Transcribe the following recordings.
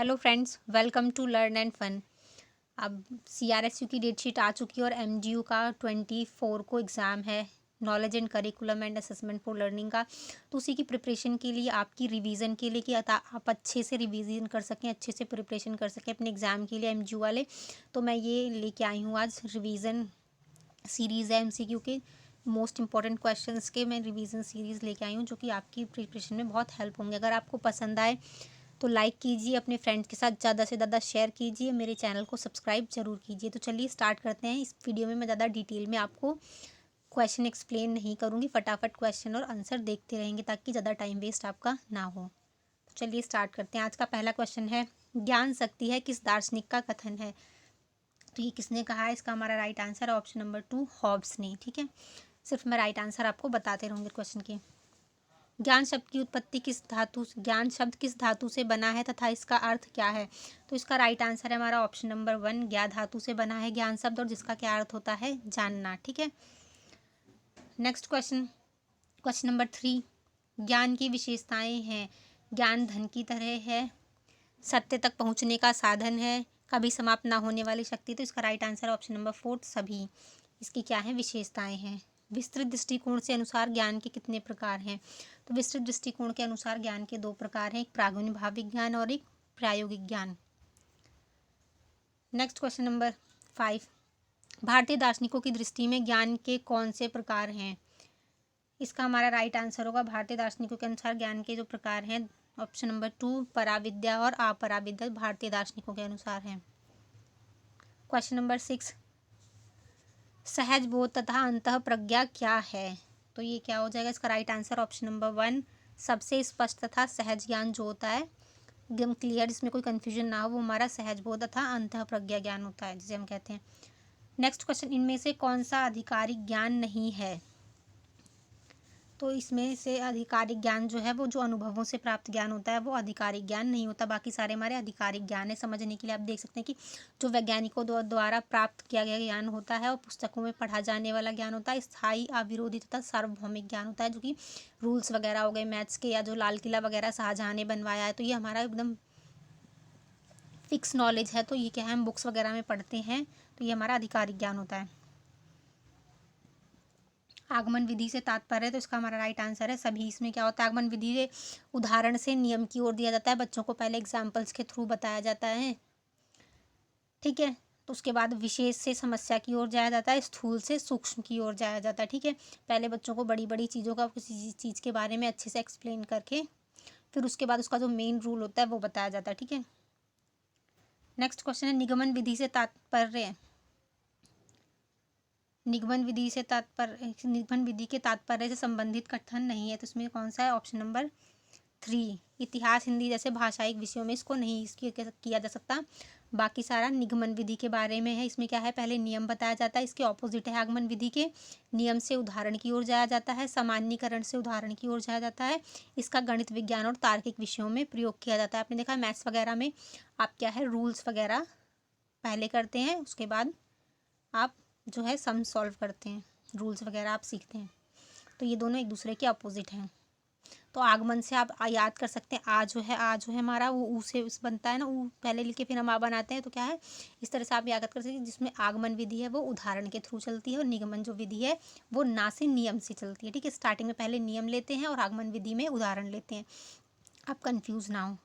Hello friends, welcome to learn and fun. अब CRSU की date sheet आ चुकी है और एमजीयू का 24 को एग्ज़ाम है, knowledge and curriculum and assessment for learning का। तो उसी की प्रिपरेशन के लिए, आपकी रिवीजन के लिए कि आप अच्छे से रिवीजन कर सकें, अच्छे से प्रिपरेशन कर सकें अपने एग्ज़ाम के लिए एमजीयू वाले, तो मैं ये लेके आई हूँ आज रिवीजन सीरीज़ है एमसीक्यू के मोस्ट इंपॉर्टेंट क्वेश्चंस के। मैं रिवीजन सीरीज़ लेके आई हूँ जो कि आपकी प्रिपरेशन में बहुत हेल्प होंगे। अगर आपको पसंद आए तो लाइक कीजिए, अपने फ्रेंड्स के साथ ज़्यादा से ज़्यादा शेयर कीजिए, मेरे चैनल को सब्सक्राइब जरूर कीजिए। तो चलिए स्टार्ट करते हैं। इस वीडियो में मैं ज़्यादा डिटेल में आपको क्वेश्चन एक्सप्लेन नहीं करूँगी, फटाफट क्वेश्चन और आंसर देखते रहेंगे ताकि ज़्यादा टाइम वेस्ट आपका ना हो। तो चलिए स्टार्ट करते हैं। आज का पहला क्वेश्चन है, ज्ञान शक्ति है किस दार्शनिक का कथन है? तो ये किसने कहा है? इसका हमारा राइट आंसर है ऑप्शन नंबर 2, हॉब्स ने। ठीक है, सिर्फ मैं राइट आंसर आपको बताते रहूँगी क्वेश्चन के। ज्ञान शब्द की उत्पत्ति ज्ञान शब्द किस धातु से बना है तथा इसका अर्थ क्या है? तो इसका राइट आंसर है हमारा ऑप्शन नंबर 1, ज्ञा धातु से बना है ज्ञान शब्द, और जिसका क्या अर्थ होता है? जानना। ठीक है, नेक्स्ट क्वेश्चन, क्वेश्चन नंबर 3, ज्ञान की विशेषताएं हैं। ज्ञान धन की तरह है, सत्य तक पहुंचने का साधन है, कभी समाप्त ना होने वाली शक्ति। तो इसका राइट आंसर ऑप्शन नंबर 4, सभी। इसकी क्या है? विशेषताएं हैं। विस्तृत दृष्टिकोण से अनुसार ज्ञान के कितने प्रकार हैं? तो विस्तृत दृष्टिकोण के अनुसार ज्ञान के 2 प्रकार हैं, एक प्रागुनिभाविक ज्ञान और एक प्रायोगिक ज्ञान। नेक्स्ट क्वेश्चन नंबर 5, भारतीय दार्शनिकों की दृष्टि में ज्ञान के कौन से प्रकार हैं? इसका हमारा राइट आंसर होगा, भारतीय दार्शनिकों के अनुसार ज्ञान के जो प्रकार हैं, ऑप्शन नंबर 2, पराविद्या और अपराविद्या भारतीय दार्शनिकों के अनुसार हैं। क्वेश्चन नंबर 6, सहज बोध तथा अंतः प्रज्ञा क्या है? तो ये क्या हो जाएगा? इसका राइट आंसर ऑप्शन नंबर 1, सबसे स्पष्ट तथा सहज ज्ञान जो होता है, एकदम क्लियर, जिसमें कोई कंफ्यूजन ना हो, वो हमारा सहज बोध तथा अंतः प्रज्ञा ज्ञान होता है, जिसे हम कहते हैं। नेक्स्ट क्वेश्चन, इनमें से कौन सा आधिकारिक ज्ञान नहीं है? तो इसमें से आधिकारिक ज्ञान जो है वो जो अनुभवों से प्राप्त ज्ञान होता है वो आधिकारिक ज्ञान नहीं होता, बाकी सारे हमारे आधिकारिक ज्ञान है। समझने के लिए आप देख सकते हैं कि जो वैज्ञानिकों द्वारा प्राप्त किया गया ज्ञान होता है और पुस्तकों में पढ़ा जाने वाला ज्ञान होता है, स्थायी, अविरोधी तथा सार्वभौमिक ज्ञान होता है, जो कि रूल्स वगैरह हो गए मैथ्स के, या जो लाल किला वगैरह शाहजहाँ ने बनवाया है, तो ये हमारा एकदम फिक्स नॉलेज है। तो ये क्या है, हम बुक्स वगैरह में पढ़ते हैं, तो ये हमारा आधिकारिक ज्ञान होता है। आगमन विधि से तात्पर्य, तो इसका हमारा राइट आंसर है सभी। इसमें क्या होता है, आगमन विधि के उदाहरण से नियम की ओर दिया जाता है, बच्चों को पहले एग्जाम्पल्स के थ्रू बताया जाता है। ठीक है, तो उसके बाद विशेष से समस्या की ओर जाया जाता है, स्थूल से सूक्ष्म की ओर जाया जाता है। ठीक है, पहले बच्चों को बड़ी बड़ी चीज़ों का, किसी चीज़ के बारे में अच्छे से एक्सप्लेन करके फिर उसके बाद उसका जो मेन रूल होता है वो बताया जाता है। ठीक है, नेक्स्ट क्वेश्चन है, निगमन विधि से तात्पर्य, निगमन विधि के तात्पर्य से संबंधित कथन नहीं है, तो इसमें कौन सा है? ऑप्शन नंबर 3, इतिहास, हिंदी जैसे भाषाई विषयों में इसको नहीं किया जा सकता, बाकी सारा निगमन विधि के बारे में है। इसमें क्या है, पहले नियम बताया जाता है, इसके ऑपोजिट है आगमन विधि के, नियम से उदाहरण की ओर जाया जाता है, सामान्यीकरण से उदाहरण की ओर जाया जाता है, इसका गणित, विज्ञान और तार्किक विषयों में प्रयोग किया जाता है। आपने देखा मैथ्स वगैरह में आप क्या है, रूल्स वगैरह पहले करते हैं, उसके बाद आप जो है सम सॉल्व करते हैं, रूल्स वगैरह आप सीखते हैं, तो ये दोनों एक दूसरे के अपोजिट हैं। तो आगमन से आप याद कर सकते हैं, आ जो है हमारा वो ऊ से उस बनता है ना, ऊ पहले लिख के फिर हम आ बनाते हैं, तो क्या है, इस तरह से आप याद कर सकते हैं। जिसमें आगमन विधि है वो उदाहरण के थ्रू चलती है, और निगमन जो विधि है वो ना से नियम से चलती है। ठीक है, स्टार्टिंग में पहले नियम लेते हैं और आगमन विधि में उदाहरण लेते हैं, आप कन्फ्यूज ना हो।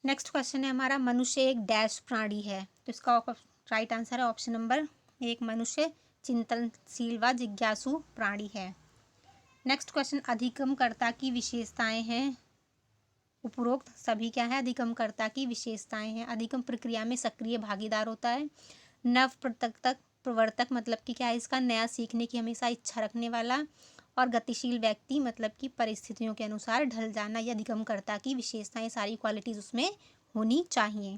नेक्स्ट क्वेश्चन है हमारा, मनुष्य एक डैश प्राणी है, तो इसका राइट आंसर है ऑप्शन नंबर 1, मनुष्य चिंतनशील व जिज्ञासु प्राणी है। नेक्स्ट क्वेश्चन, अधिगमकर्ता की विशेषताएं हैं। उपरोक्त सभी क्या है? अधिगमकर्ता की विशेषताएं हैं। अधिगम प्रक्रिया में सक्रिय भागीदार होता है, नव प्रवर्तक मतलब कि क्या है इसका, नया सीखने की हमेशा इच्छा रखने वाला, और गतिशील व्यक्ति मतलब कि परिस्थितियों के अनुसार ढल जाना। ये अधिगमकर्ता की विशेषताएं, सारी क्वालिटीज उसमें होनी चाहिए।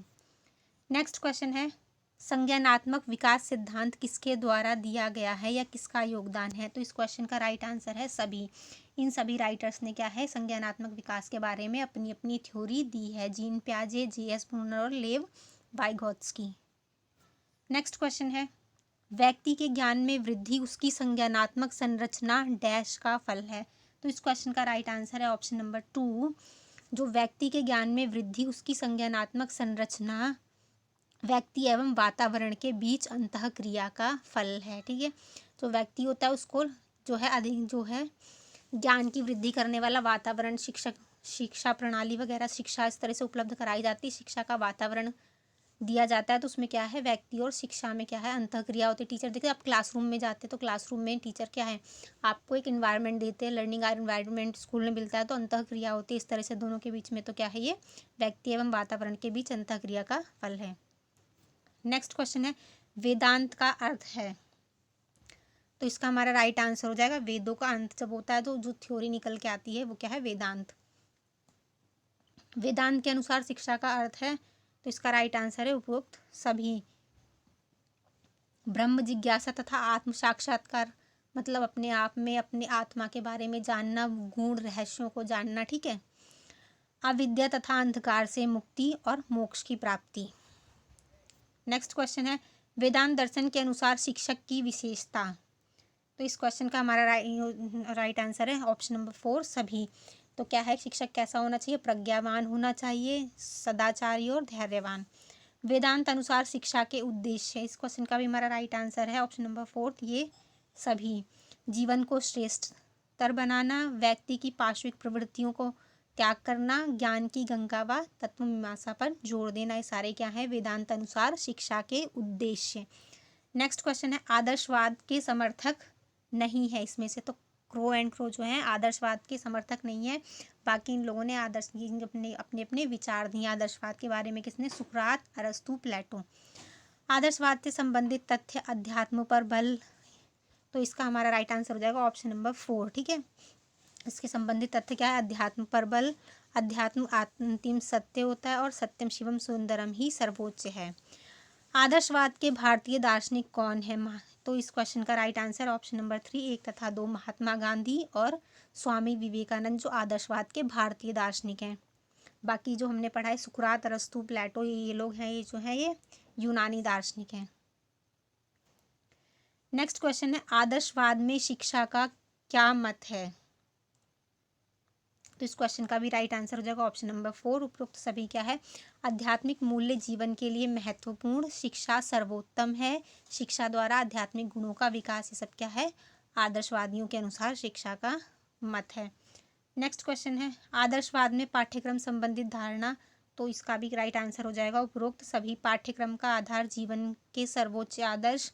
नेक्स्ट क्वेश्चन है, संज्ञानात्मक विकास सिद्धांत किसके द्वारा दिया गया है या किसका योगदान है? तो इस क्वेश्चन का राइट आंसर है सभी। इन सभी राइटर्स ने क्या है, संज्ञानात्मक विकास के बारे में अपनी अपनी थ्योरी दी है, जीन प्याजे, जे.एस. ब्रूनर और लेव वाइगोत्स्की। नेक्स्ट क्वेश्चन है, व्यक्ति के ज्ञान में वृद्धि उसकी संज्ञानात्मक संरचना डैश का फल है। तो इस क्वेश्चन का राइट आंसर है ऑप्शन नंबर 2, जो व्यक्ति के ज्ञान में वृद्धि उसकी संज्ञानात्मक संरचना व्यक्ति एवं वातावरण के बीच अंतःक्रिया का फल है। ठीक है, जो व्यक्ति होता है उसको जो है अधिक जो है ज्ञान की वृद्धि करने वाला वातावरण, शिक्षा प्रणाली वगैरह, शिक्षा इस तरह से उपलब्ध कराई जाती है, शिक्षा का वातावरण दिया जाता है, तो उसमें क्या है व्यक्ति और शिक्षा में क्या है अंतःक्रिया होती है। टीचर देखिए आप क्लासरूम में जाते हैं तो क्लासरूम में टीचर क्या है आपको एक इन्वायरमेंट देते हैं, लर्निंग एनवायरनमेंट स्कूल में मिलता है, तो अंतःक्रिया होती है। इस तरह से दोनों के बीच में तो क्या है ये व्यक्ति एवं वातावरण के बीच अंतःक्रिया का फल है। नेक्स्ट क्वेश्चन है वेदांत का अर्थ है, तो इसका हमारा राइट आंसर हो जाएगा वेदों का अंत जब होता है तो जो थ्योरी निकल के आती है वो क्या है वेदांत। वेदांत के अनुसार शिक्षा का अर्थ है, तो इसका राइट आंसर है उपरोक्त सभी। ब्रह्म जिज्ञासा तथा आत्म साक्षात्कार मतलब अपने आप में अपने आत्मा के बारे में जानना, गुण रहस्यों को जानना। ठीक है, अविद्या तथा अंधकार से मुक्ति और मोक्ष की प्राप्ति। नेक्स्ट क्वेश्चन है वेदांत दर्शन के अनुसार शिक्षक की विशेषता, तो इस क्वेश्चन का हमारा राइट आंसर है ऑप्शन नंबर 4 सभी। तो क्या है शिक्षक कैसा होना चाहिए, प्रज्ञावान होना चाहिए, सदाचारी और धैर्यवान। वेदांत अनुसार शिक्षा के उद्देश्य, इस क्वेश्चन का भी हमारा राइट आंसर है ऑप्शन नंबर 4 ये सभी। जीवन को श्रेष्ठतर बनाना, व्यक्ति की पार्श्विक प्रवृत्तियों को त्याग करना, ज्ञान की गंगा व तत्व मीमांसा पर जोर देना, ये सारे क्या है वेदांत अनुसार शिक्षा के उद्देश्य। नेक्स्ट क्वेश्चन है आदर्शवाद के समर्थक नहीं है इसमें से, तो क्रो एंड क्रो जो है आदर्शवाद के समर्थक नहीं है, बाकी इन लोगों ने अपने अपने अपने विचार दिए आदर्शवाद के बारे में। किसने, सुकरात, अरस्तु, प्लेटो। आदर्शवाद से संबंधित तथ्य अध्यात्म पर बल, तो इसका हमारा राइट आंसर हो जाएगा ऑप्शन नंबर 4। ठीक है, इसके संबंधित तथ्य क्या है, अध्यात्म पर बल, अध्यात्म अंतिम सत्य होता है और सत्यम शिवम सुंदरम ही सर्वोच्च है। आदर्शवाद के भारतीय दार्शनिक कौन है, तो इस क्वेश्चन का राइट आंसर ऑप्शन नंबर 3 1 तथा 2 महात्मा गांधी और स्वामी विवेकानंद जो आदर्शवाद के भारतीय दार्शनिक हैं। बाकी जो हमने पढ़ा है सुकरात, अरस्तु, प्लेटो ये लोग हैं, ये जो है ये यूनानी दार्शनिक हैं। नेक्स्ट क्वेश्चन है आदर्शवाद में शिक्षा का क्या मत है, तो इस क्वेश्चन का भी राइट आंसर हो जाएगा ऑप्शन नंबर 4 उपरोक्त सभी क्या है आध्यात्मिक मूल्य जीवन के लिए महत्वपूर्ण, शिक्षा सर्वोत्तम है, शिक्षा द्वारा आध्यात्मिक गुणों का विकास, ये सब क्या है आदर्शवादियों के अनुसार शिक्षा का मत है। नेक्स्ट क्वेश्चन है आदर्शवाद में पाठ्यक्रम संबंधित धारणा, तो इसका भी राइट आंसर हो जाएगा उपरोक्त सभी। पाठ्यक्रम का आधार जीवन के सर्वोच्च आदर्श,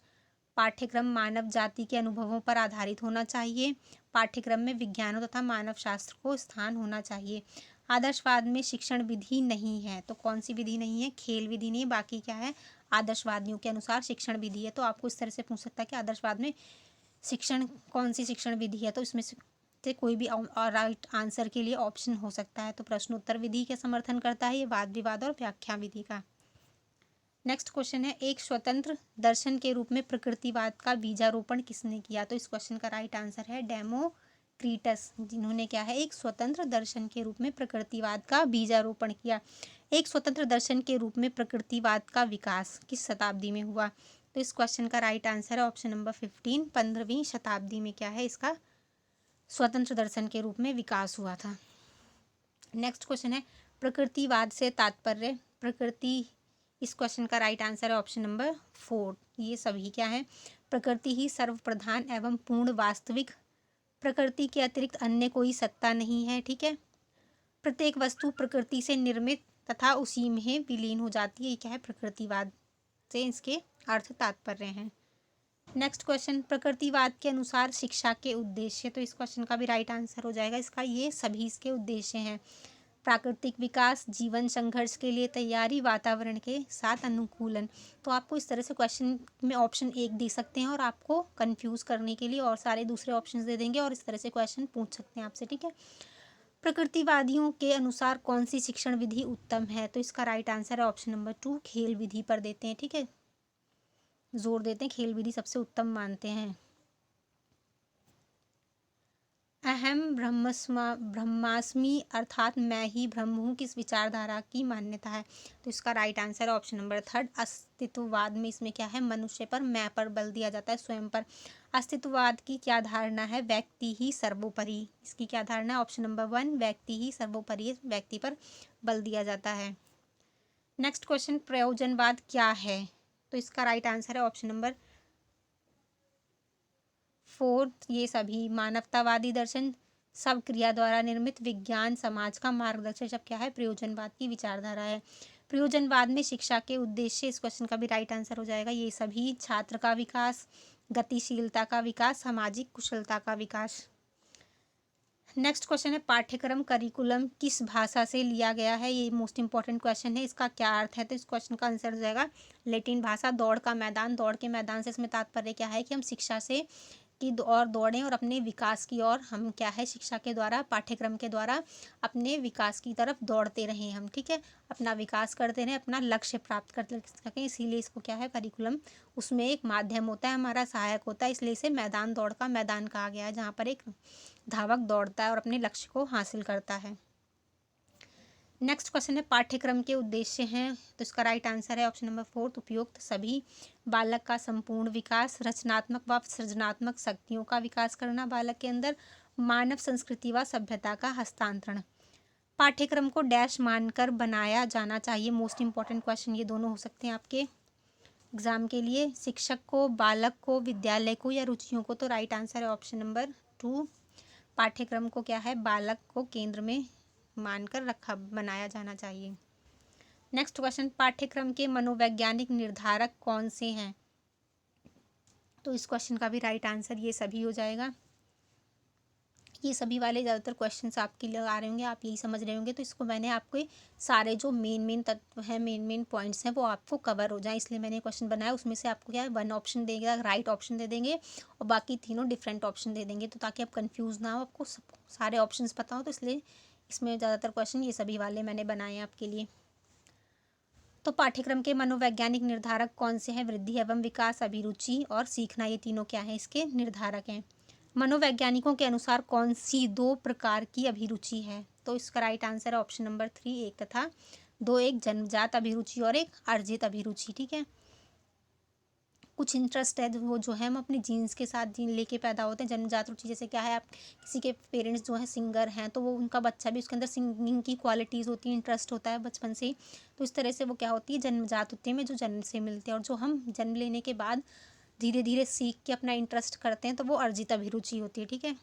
पाठ्यक्रम मानव जाति के अनुभवों पर आधारित होना चाहिए, पाठ्यक्रम में विज्ञानों तथा मानव शास्त्र को स्थान होना चाहिए। आदर्शवाद में शिक्षण विधि नहीं है, तो कौन सी विधि नहीं है, खेल विधि नहीं, बाकी क्या है आदर्शवादियों के अनुसार शिक्षण विधि है। तो आपको इस तरह से पूछ सकता है कि आदर्शवाद में शिक्षण कौन सी शिक्षण विधि है, तो इसमें से कोई भी राइट आंसर के लिए ऑप्शन हो सकता है। तो प्रश्नोत्तर विधि का समर्थन करता है ये, वाद विवाद और व्याख्या विधि का। नेक्स्ट क्वेश्चन है एक स्वतंत्र दर्शन के रूप में प्रकृतिवाद का बीजारोपण किसने किया, तो इस क्वेश्चन का राइट आंसर है डेमोक्रीटस, जिन्होंने क्या है एक स्वतंत्र दर्शन के रूप में प्रकृतिवाद का बीजारोपण किया। एक स्वतंत्र दर्शन के रूप में प्रकृतिवाद का विकास किस शताब्दी में हुआ, तो इस क्वेश्चन का राइट आंसर है ऑप्शन नंबर 15 15वीं शताब्दी में क्या है इसका स्वतंत्र दर्शन के रूप में विकास हुआ था। नेक्स्ट क्वेश्चन है प्रकृतिवाद से तात्पर्य, प्रकृति, इस क्वेश्चन का राइट आंसर है ऑप्शन नंबर 4 ये सभी क्या है प्रकृति ही सर्वप्रधान एवं पूर्ण वास्तविक, प्रकृति के अतिरिक्त अन्य कोई सत्ता नहीं है। ठीक है, प्रत्येक वस्तु प्रकृति से निर्मित तथा उसी में विलीन हो जाती है, ये क्या है प्रकृतिवाद से इसके अर्थ तात्पर्य हैं। नेक्स्ट क्वेश्चन प्रकृतिवाद के अनुसार शिक्षा के उद्देश्य, तो इस क्वेश्चन का भी राइट आंसर हो जाएगा इसका ये सभी इसके उद्देश्य हैं। प्राकृतिक विकास, जीवन संघर्ष के लिए तैयारी, वातावरण के साथ अनुकूलन। तो आपको इस तरह से क्वेश्चन में ऑप्शन 1 दे सकते हैं और आपको कंफ्यूज करने के लिए और सारे दूसरे ऑप्शंस दे देंगे और इस तरह से क्वेश्चन पूछ सकते हैं आपसे। ठीक है, प्रकृतिवादियों के अनुसार कौन सी शिक्षण विधि उत्तम है, तो इसका राइट आंसर है ऑप्शन नंबर 2 खेल विधि पर देते हैं। ठीक है, जोर देते हैं, खेल विधि सबसे उत्तम मानते हैं। अहम ब्रह्मास्मि अर्थात मैं ही ब्रह्म हूँ किस विचारधारा की मान्यता है, तो इसका राइट आंसर है ऑप्शन नंबर 3 अस्तित्ववाद में। इसमें क्या है मनुष्य पर, मैं पर बल दिया जाता है, स्वयं पर। अस्तित्ववाद की क्या धारणा है? व्यक्ति ही सर्वोपरि। इसकी क्या धारणा है? ऑप्शन नंबर 1 व्यक्ति ही सर्वोपरि, व्यक्ति पर बल दिया जाता है। नेक्स्ट क्वेश्चन, प्रयोजनवाद क्या है? तो इसका राइट आंसर है ऑप्शन नंबर 4 ये सभी। मानवतावादी दर्शन, सब क्रिया द्वारा निर्मित विज्ञान, समाज का मार्गदर्शक सब क्या है? प्रयोजनवाद की विचारधारा है। प्रयोजनवाद में शिक्षा के उद्देश्य, इस क्वेश्चन का भी राइट आंसर हो जाएगा ये सभी। छात्र का विकास, गतिशीलता का विकास, सामाजिक कुशलता का विकास। नेक्स्ट क्वेश्चन है, पाठ्यक्रम करिकुलम किस भाषा से लिया गया है? ये मोस्ट इंपॉर्टेंट क्वेश्चन है। इसका क्या अर्थ है? तो इस क्वेश्चन का आंसर हो जाएगा लैटिन भाषा। दौड़ का मैदान, दौड़ के मैदान से इसमें तात्पर्य क्या है कि हम शिक्षा से की और दौड़ें और अपने विकास की ओर हम क्या है शिक्षा के द्वारा, पाठ्यक्रम के द्वारा अपने विकास की तरफ दौड़ते रहें हम, ठीक है, अपना विकास करते रहें, अपना लक्ष्य प्राप्त कर सकें। इसीलिए इसको क्या है, करिकुलम उसमें एक माध्यम होता है, हमारा सहायक होता है, इसलिए इसे मैदान, दौड़ का मैदान कहा गया है, जहाँ पर एक धावक दौड़ता है और अपने लक्ष्य को हासिल करता है। नेक्स्ट क्वेश्चन है, पाठ्यक्रम के उद्देश्य हैं, तो इसका राइट आंसर है ऑप्शन नंबर 4 उपयुक्त सभी। बालक का संपूर्ण विकास, रचनात्मक व सृजनात्मक शक्तियों का विकास करना बालक के अंदर, मानव संस्कृति व सभ्यता का हस्तांतरण। पाठ्यक्रम को डैश मानकर बनाया जाना चाहिए। मोस्ट इंपॉर्टेंट क्वेश्चन ये दोनों हो सकते हैं आपके एग्जाम के लिए। शिक्षक को, बालक को, विद्यालय को या रुचियों को? तो राइट आंसर है ऑप्शन नंबर 2 पाठ्यक्रम को क्या है, बालक को केंद्र में मानकर बनाया जाना चाहिए। नेक्स्ट क्वेश्चन, पाठ्यक्रम के मनोवैज्ञानिक निर्धारक कौन से हैं? तो इस क्वेश्चन का भी राइट आंसर ये सभी हो जाएगा। ये सभी वाले ज़्यादातर क्वेश्चंस आपके लिए आ रहे होंगे, आप यही समझ रहे होंगे, तो इसको मैंने आपको सारे जो मेन तत्व हैं, मेन पॉइंट्स हैं, वो आपको कवर हो जाए इसलिए मैंने क्वेश्चन बनाया। उसमें से आपको क्या है, 1 ऑप्शन देगा, राइट ऑप्शन दे देंगे और बाकी तीनों डिफरेंट ऑप्शन दे देंगे, तो ताकि आप कन्फ्यूज़ ना हो, आपको सब सारे ऑप्शन पता हो, तो इसलिए इसमें ज़्यादातर क्वेश्चन ये सभी वाले मैंने बनाए हैं आपके लिए। तो पाठ्यक्रम के मनोवैज्ञानिक निर्धारक कौन से हैं? वृद्धि एवं विकास, अभिरुचि और सीखना, ये तीनों क्या है, इसके निर्धारक हैं। मनोवैज्ञानिकों के अनुसार कौन सी 2 प्रकार की अभिरुचि है? तो इसका राइट आंसर है ऑप्शन नंबर 3 1 तथा 2। एक जन्मजात अभिरुचि और एक अर्जित अभिरुचि, ठीक है। कुछ इंटरेस्ट है वो जो है हम अपने जीन्स के साथ जीन लेके पैदा होते हैं। जन्मजात रुचि जैसे क्या है, आप किसी के पेरेंट्स जो है सिंगर हैं, तो वो उनका बच्चा भी उसके अंदर सिंगिंग की क्वालिटीज़ होती हैं, इंटरेस्ट होता है बचपन से ही, तो इस तरह से वो क्या होती है, जन्मजात होती है, में जो जन्म से मिलते हैं, और जो हम जन्म लेने के बाद धीरे धीरे सीख के अपना इंटरेस्ट करते हैं, तो वो अर्जित अभिरुचि होती है, ठीक है।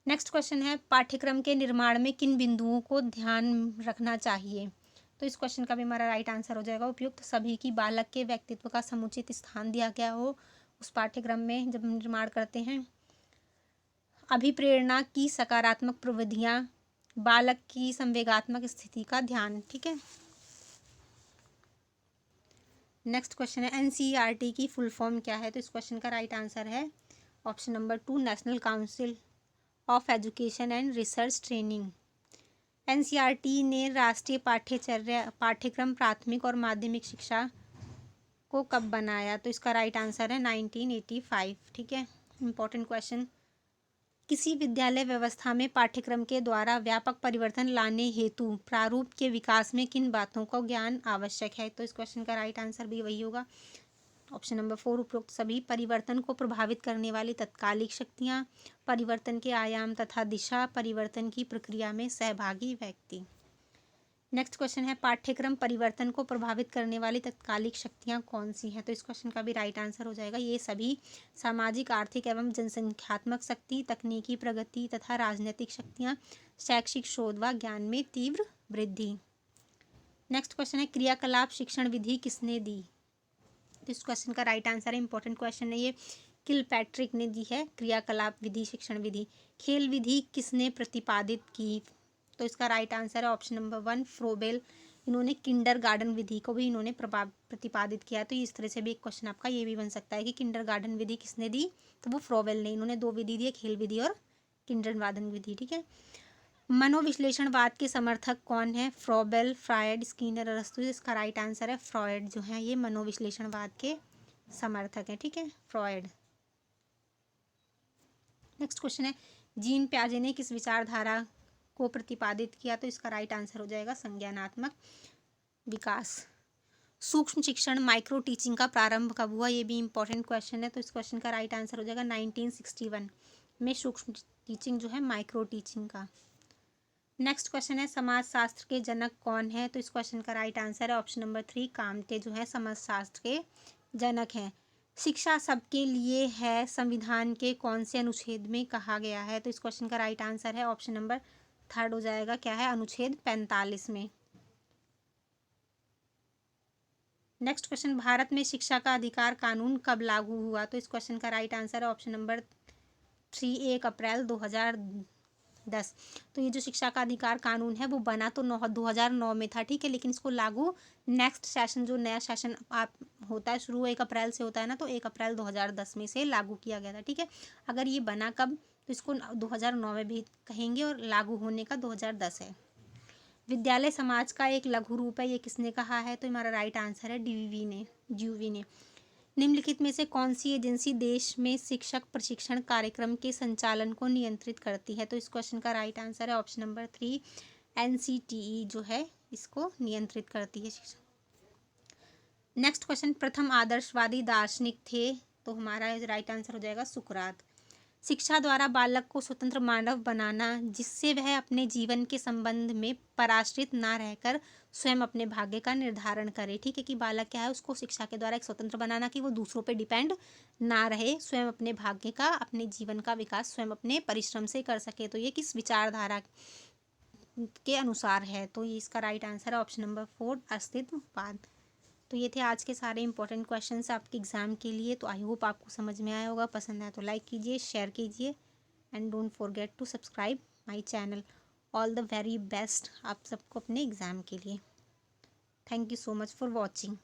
नेक्स्ट क्वेश्चन है, पाठ्यक्रम के निर्माण में किन बिंदुओं को ध्यान रखना चाहिए? तो इस क्वेश्चन का भी हमारा राइट आंसर हो जाएगा उपयुक्त सभी की। बालक के व्यक्तित्व का समुचित स्थान दिया गया हो उस पाठ्यक्रम में जब निर्माण करते हैं। अभिप्रेरणा की सकारात्मक प्रविधियां, बालक की संवेगात्मक स्थिति का ध्यान, ठीक है। नेक्स्ट क्वेश्चन है, एनसीईआरटी की फुल फॉर्म क्या है? तो इस क्वेश्चन का राइट आंसर है option number 2 national council of education and research training. NCERT ने राष्ट्रीय पाठ्यक्रम प्राथमिक और माध्यमिक शिक्षा को कब बनाया? तो इसका राइट आंसर है 1985, ठीक है। इंपॉर्टेंट क्वेश्चन, किसी विद्यालय व्यवस्था में पाठ्यक्रम के द्वारा व्यापक परिवर्तन लाने हेतु प्रारूप के विकास में किन बातों का ज्ञान आवश्यक है? तो इस क्वेश्चन का राइट आंसर भी वही होगा, ऑप्शन नंबर 4 उपरोक्त सभी। परिवर्तन को प्रभावित करने वाली तत्कालिक शक्तियाँ, परिवर्तन के आयाम तथा दिशा, परिवर्तन की प्रक्रिया में सहभागी व्यक्ति। नेक्स्ट क्वेश्चन है, पाठ्यक्रम परिवर्तन को प्रभावित करने वाली तत्कालिक शक्तियाँ कौन सी हैं? तो इस क्वेश्चन का भी राइट आंसर हो जाएगा ये सभी। सामाजिक, आर्थिक एवं जनसंख्यात्मक शक्ति, तकनीकी प्रगति तथा राजनीतिक शक्तियाँ, शैक्षिक शोध व ज्ञान में तीव्र वृद्धि। नेक्स्ट क्वेश्चन है, क्रियाकलाप शिक्षण विधि किसने दी? तो इस क्वेश्चन का राइट आंसर है, इंपॉर्टेंट क्वेश्चन है ये, किलपैट्रिक ने दी है क्रियाकलाप विधि शिक्षण विधि। खेल विधि किसने प्रतिपादित की? तो इसका राइट आंसर है ऑप्शन नंबर 1 फ्रोबेल। इन्होंने किंडरगार्टन विधि को भी इन्होंने प्रतिपादित किया। तो इस तरह से भी एक क्वेश्चन आपका ये भी बन सकता है कि किंडरगार्टन विधि किसने दी? तो वो फ्रोबेल ने। इन्होंने 2 विधि दी, खेल विधि और किंडरगार्टन विधि, ठीक है। मनोविश्लेषणवाद के समर्थक कौन है? फ्रोबेल, फ्रायड, स्किनर, अरस्तु। इसका राइट आंसर है फ्रॉयड जो है ये मनोविश्लेषणवाद के समर्थक है, ठीक है, फ्रॉयड। नेक्स्ट क्वेश्चन है, जीन प्याजे ने किस विचारधारा को प्रतिपादित किया? तो इसका राइट आंसर हो जाएगा संज्ञानात्मक विकास। सूक्ष्म शिक्षण माइक्रो टीचिंग का प्रारंभ कब हुआ? ये भी इंपॉर्टेंट क्वेश्चन है, तो इस क्वेश्चन का राइट आंसर हो जाएगा 1961 में सूक्ष्म टीचिंग जो है माइक्रो टीचिंग का। नेक्स्ट क्वेश्चन है समाजशास्त्र के जनक कौन है? तो इस क्वेश्चन का राइट आंसर है ऑप्शन नंबर 3 कामते जो है समाजशास्त्र के जनक हैं। शिक्षा सबके लिए है संविधान के कौन से अनुच्छेद में कहा गया है? तो इस क्वेश्चन का राइट आंसर है ऑप्शन नंबर 3 हो जाएगा, क्या है, अनुच्छेद 45 में। नेक्स्ट क्वेश्चन, भारत में शिक्षा का अधिकार कानून कब लागू हुआ? तो इस क्वेश्चन का राइट आंसर है ऑप्शन नंबर 3 1 अप्रैल 2010। तो ये जो शिक्षा का अधिकार कानून है वो बना तो 2009 में था, ठीक है, लेकिन इसको लागू नेक्स्ट सेशन, जो नया सेशन आप होता है शुरू 1 अप्रैल से होता है ना, तो 1 अप्रैल 2010 में से लागू किया गया था, ठीक है। अगर ये बना कब, तो इसको 2009 में भी कहेंगे और लागू होने का 2010 है। विद्यालय समाज का एक लघु रूप है, ये किसने कहा है? तो हमारा राइट आंसर है ड्यूवी ने। निम्नलिखित में से कौन सी एजेंसी देश में शिक्षक प्रशिक्षण कार्यक्रम के संचालन को नियंत्रित करती है? तो इस क्वेश्चन का राइट आंसर है ऑप्शन नंबर 3 NCTE जो है इसको नियंत्रित करती है शिक्षण। नेक्स्ट क्वेश्चन, प्रथम आदर्शवादी दार्शनिक थे? तो हमारा राइट आंसर हो जाएगा सुकरात। शिक्षा द्वारा बालक को स्वतंत्र मानव बनाना, जिससे वह अपने जीवन के संबंध में पराश्रित ना रहकर स्वयं अपने भाग्य का निर्धारण करे, ठीक है, कि बालक क्या है, उसको शिक्षा के द्वारा एक स्वतंत्र बनाना कि वो दूसरों पे डिपेंड ना रहे, स्वयं अपने भाग्य का, अपने जीवन का विकास स्वयं अपने परिश्रम से कर सके। तो ये किस विचारधारा के अनुसार है? तो ये इसका राइट आंसर है ऑप्शन नंबर 4 अस्तित्ववाद। तो ये थे आज के सारे इंपॉर्टेंट क्वेश्चंस आपके एग्ज़ाम के लिए। तो आई होप आपको समझ में आया होगा, पसंद आया तो लाइक कीजिए, शेयर कीजिए and don't forget to subscribe my channel. All the very best आप सबको अपने एग्ज़ाम के लिए। Thank you so much for watching.